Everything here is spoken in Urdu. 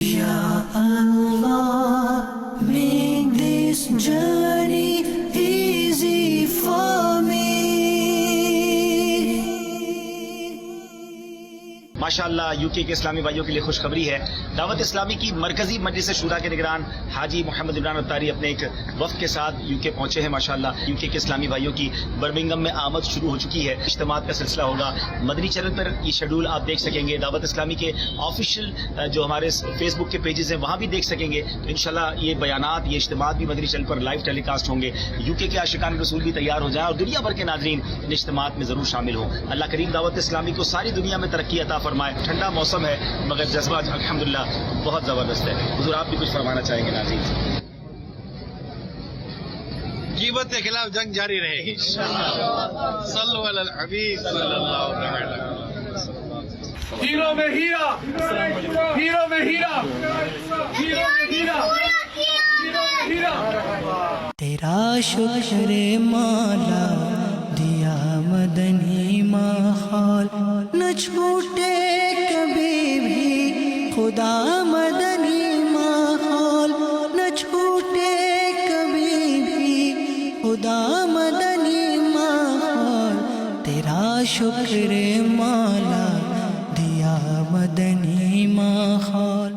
Ya Allah, make this journey easy for me. ماشاءاللہ یوکے کے اسلامی بھائیوں کے لیے خوشخبری ہے. دعوت اسلامی کی مرکزی مجلس شورا کے نگران حاجی محمد عمران اتاری اپنے ایک وفد کے ساتھ یوکے پہنچے ہیں. ماشاءاللہ یوکے کے اسلامی بھائیوں کی برمنگم میں آمد شروع ہو چکی ہے. اجتماعات کا سلسلہ ہوگا. مدنی چینل پر یہ شیڈول آپ دیکھ سکیں گے. دعوت اسلامی کے آفیشیل جو ہمارے فیس بک کے پیجز ہیں وہاں بھی دیکھ سکیں گے. تو انشاءاللہ یہ بیانات، یہ اجتماعات بھی مدنی چینل پر لائیو ٹیلی کاسٹ ہوں گے. یوکے کے عاشقان رسول بھی تیار ہو جائیں اور دنیا بھر کے ناظرین ان اجتماعات میں ضرور شامل ہوں. اللہ کریم دعوت اسلامی کو ساری دنیا میں ترقی عطا فرمائے. ٹھنڈا موسم ہے مگر جذبہ الحمدللہ بہت زبردست ہے. حضور آپ بھی کچھ فرمانا چاہیں گے ناظرین؟ غیبت کے خلاف جنگ جاری رہے گی صلو علی الحبیب صلی اللہ علیہ وسلم. ہیرو میں ہیرا، ہیرو میں ہیرا، ہیرو میں ہیرا، ہیرو میں ہیرا. تیرا شکر مولا دیا مدنی ماحول، نہ چھوٹے کبھی بھی خدا مدنی ماحول، نہ چھوٹے کبھی بھی خدا مدنی ماحول. تیرا شکر مولا دیا مدنی ماحول.